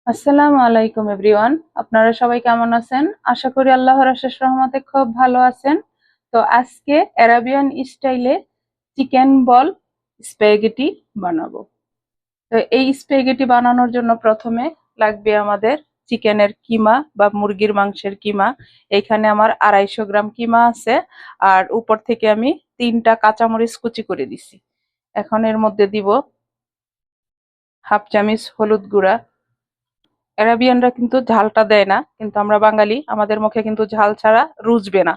আসসালামু আলাইকুম এভরিওয়ান। আপনারা সবাই কেমন আছেন? আশা করি আল্লাহর অশেষ রহমতে খুব ভালো আছেন। তো আজকে আরাবিয়ান স্টাইলে চিকেন বল স্প্যাগেটি বানাবো। তো এই স্প্যাগেটি বানানোর জন্য প্রথমে লাগবে আমাদের চিকেনের কিমা বা মুরগির মাংসের কিমা। এইখানে আমার 250 গ্রাম কিমা আছে। আর উপর থেকে আমি 3টা কাঁচামরিচ কুচি করে দিছি। এখন এর মধ্যে দিব হাফ চামচ হলুদ গুঁড়া। আরাবিয়ানরা কিন্তু ঝালটা দেয় না, কিন্তু আমরা বাঙালি, আমাদের মুখে কিন্তু ঝাল ছাড়া রুচবে না।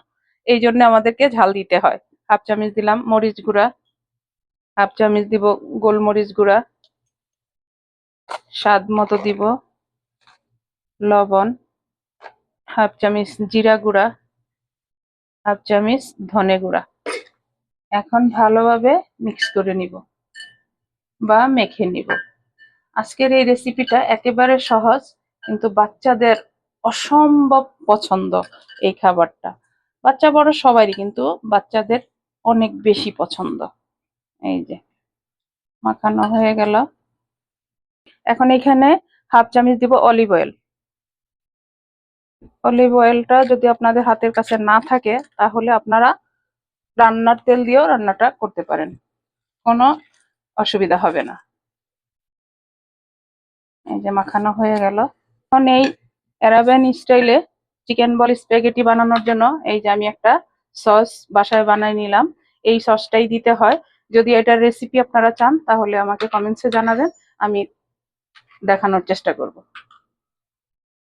এই জন্য আমাদেরকে ঝাল দিতে হয়। হাফ চামচ দিলাম মরিচ গুঁড়া, হাফ চামচ দিব গোলমরিচ গুঁড়া, স্বাদ মতো দিব লবণ, হাফ চামচ জিরা গুঁড়া, হাফ চামচ ধনে গুঁড়া। এখন ভালোভাবে মিক্স করে নিব বা মেখে নিব। আজকের এই রেসিপিটা একেবারে সহজ, কিন্তু বাচ্চাদের অসম্ভব পছন্দ এই খাবারটা। বাচ্চা বড় সবারই, কিন্তু বাচ্চাদের অনেক বেশি পছন্দ। এই যে মাখানো হয়ে গেল। এখন এখানে হাফ চামচ দিব অলিভ অয়েল। অলিভ অয়েলটা যদি আপনাদের হাতের কাছে না থাকে তাহলে আপনারা রান্নার তেল দিয়েও রান্নাটা করতে পারেন, কোনো অসুবিধা হবে না। এই যে মাখানো হয়ে গেল। এখন এই অ্যারাবিয়ান স্টাইলে চিকেন বল স্প্যাগেটি বানানোর জন্য এই যে আমি একটা সস বাসায় বানাই নিলাম। এই সসটাই দিতে হয়। যদি এটার রেসিপি আপনারা চান তাহলে আমাকে কমেন্টসে জানাবেন, আমি দেখানোর চেষ্টা করব।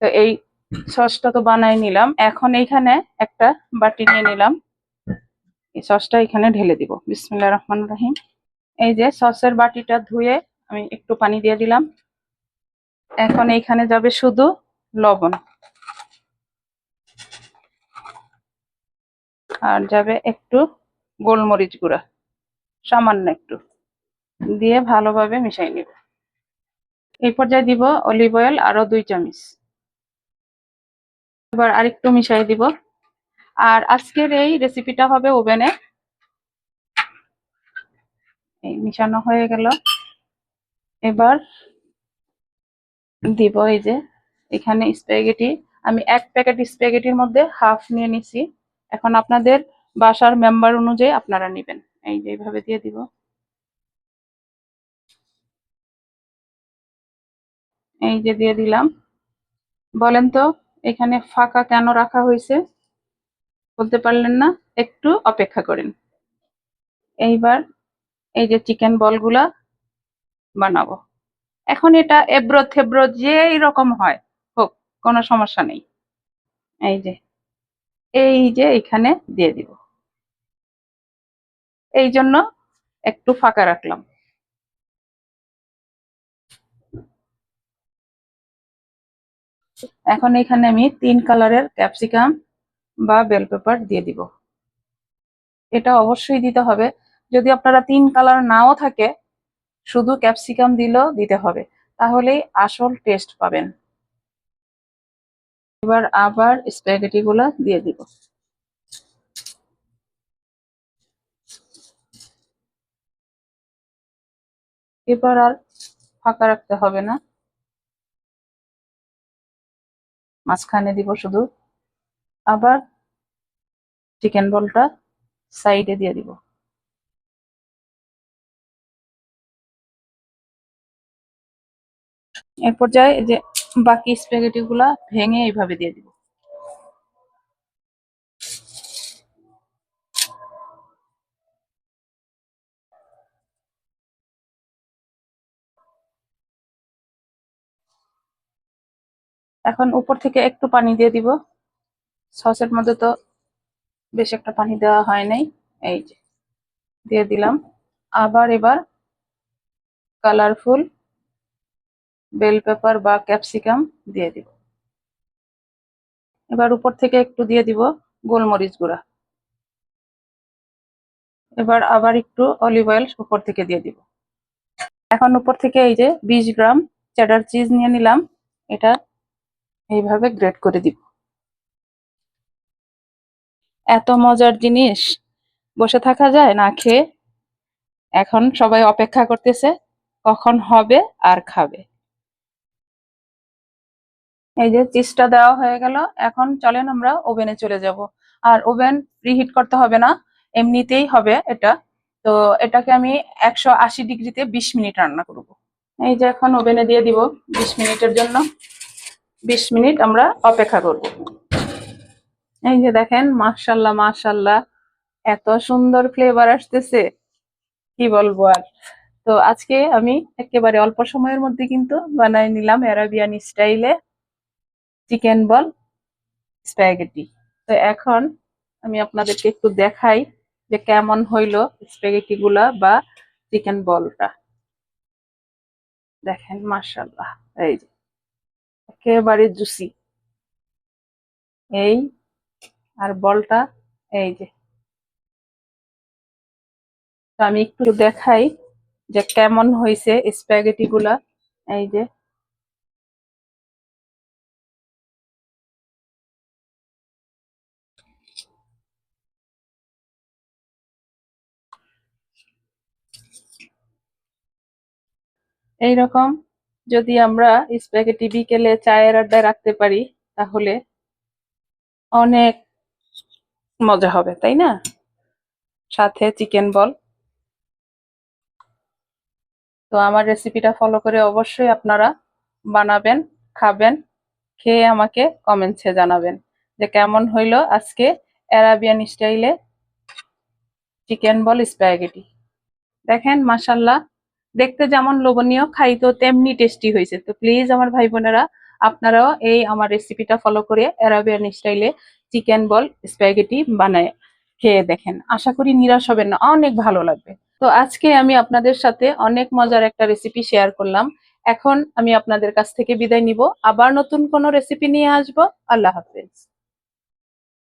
তো এই সসটা তো বানাই নিলাম। এখন এইখানে একটা বাটি নিয়ে নিলাম, এই সসটা এখানে ঢেলে দিব। বিসমিল্লাহির রহমানির রহিম। এই যে সসের বাটিটা ধুয়ে আমি একটু পানি দিয়ে দিলাম। এখন এইখানে যাবে শুধু লবণ, আর যাবে একটু গোলমরিচ গুঁড়া, সামান্য একটু দিয়ে ভালোভাবে মিশাই নিব। এই পর্যায়ে দিব অলিভ অয়েল আরো 2 চামচ। এবার আরেকটু মিশাই দিব। আর আজকের এই রেসিপিটা হবে ওভেনে। এই মিশানো হয়ে গেল। এবার দিব এই যে এখানে স্প্যাগেটি। আমি 1 প্যাকেট স্প্যাগেটির মধ্যে হাফ নিয়ে নিছি। এখন আপনাদের বাসার মেম্বার অনুযায়ী আপনারা নেবেন। এই যে এইভাবে দিয়ে দিব। এই যে দিয়ে দিলাম। বলেন তো এখানে ফাঁকা কেন রাখা হয়েছে? বলতে পারলেন না? একটু অপেক্ষা করেন। এইবার এই যে চিকেন বলগুলা বানাবো। এখন এটা এবড়ো থেবড়ো যেই রকম হয় হোক, কোনো সমস্যা নেই। এই যে এখানে দিয়ে দিব। এই জন্য একটু ফাঁকা রাখলাম। এখন এখানে আমি 3 কালারের ক্যাপসিকাম বা বেল পেপার দিয়ে দিব। এটা অবশ্যই দিতে হবে। যদি আপনারা 3 কালার নাও থাকে, শুধু ক্যাপসিকাম দিলেও দিতে হবে, তাহলেই আসল টেস্ট পাবেন। এবার আবার স্প্যাগেটি গুলা দিয়ে দিব। এবার আর ফাঁকা রাখতে হবে না, মাঝখানে দিব শুধু। আবার চিকেন বলটা সাইডে দিয়ে দিব। এর পর্যায়ে এই যে বাকি স্প্যাগেটি গুলা ভেঙে এইভাবে দিয়ে দিব। এখন উপর থেকে একটু পানি দিয়ে দিব। সসের মধ্যে তো বেশ একটা পানি দেওয়া হয় নাই। এই যে দিয়ে দিলাম। আবার এবার কালারফুল বেল পেপার বা ক্যাপসিকাম দিয়ে দিব। এবার উপর থেকে একটু দিয়ে দিব গোলমরিচ গুঁড়া। এবার আবার একটু অলিভ অয়েল উপর থেকে দিয়ে দিব। এখন উপর থেকে এই যে 20 গ্রাম চেডার চিজ নিয়ে নিলাম, এটা এইভাবে গ্রেট করে দিব। এত মজার জিনিস বসে থাকা যায় না খেয়ে? এখন সবাই অপেক্ষা করতেছে কখন হবে আর খাবে। এই যে চিজটা দেওয়া হয়ে গেল। এখন চলেন আমরা ওভেনে চলে যাব। আর ওভেন প্রিহিট করতে হবে না, এমনিতেই হবে এটা। তো এটাকে আমি 180 ডিগ্রিতে 20 মিনিট রান্না করব। এই যে এখন ওভেনে দিয়ে দিব 20 মিনিটের জন্য। 20 মিনিট আমরা অপেক্ষা করব। এই যে দেখেন, মাশাল্লাহ মাশাল্লাহ, এত সুন্দর ফ্লেভার আসতেছে, কি বলবো আর। তো আজকে আমি একেবারে অল্প সময়ের মধ্যে কিন্তু বানাই নিলাম অ্যারাবিয়ান স্টাইলে চিকেন বল স্প্যাগেটি। তো এখন আমি আপনাদেরকে একটু দেখাই যে কেমন হইলো স্প্যাগেটি গুলা বা চিকেন বলটা। দেখেন মাশাআল্লাহ, এই যে একেবারে জুসি। এই আর বলটা এই যে। তো আমি একটু দেখাই যে কেমন হয়েছে স্প্যাগেটি গুলা। এই যে এইরকম যদি আমরা স্প্যাগেটি বিকেলে চায়ের আড্ডায় রাখতে পারি, তাহলে অনেক মজা হবে, তাই না? সাথে চিকেন বল। তো আমার রেসিপিটা ফলো করে অবশ্যই আপনারা বানাবেন, খাবেন, খেয়ে আমাকে কমেন্টসে জানাবেন যে কেমন হইলো আজকে অ্যারাবিয়ান স্টাইলে চিকেন বল স্প্যাগেটি। দেখেন মাশাল্লাহ, দেখতে যেমন লোভনীয়, খাইতেও তেমনি টেস্টি হয়েছে। তো প্লিজ আমার ভাই বোনেরা, আপনারাও এই আমার রেসিপিটা ফলো করে অ্যারাবিয়ান স্টাইলে চিকেন বল স্প্যাগেটি বানায় খেয়ে দেখেন। আশা করি নিরাশ হবেন না, অনেক ভালো লাগবে। তো আজকে আমি আপনাদের সাথে অনেক মজার একটা রেসিপি শেয়ার করলাম। এখন আমি আপনাদের কাছ থেকে বিদায় নিব, আবার নতুন কোনো রেসিপি নিয়ে আসবো। আল্লাহ হাফেজ।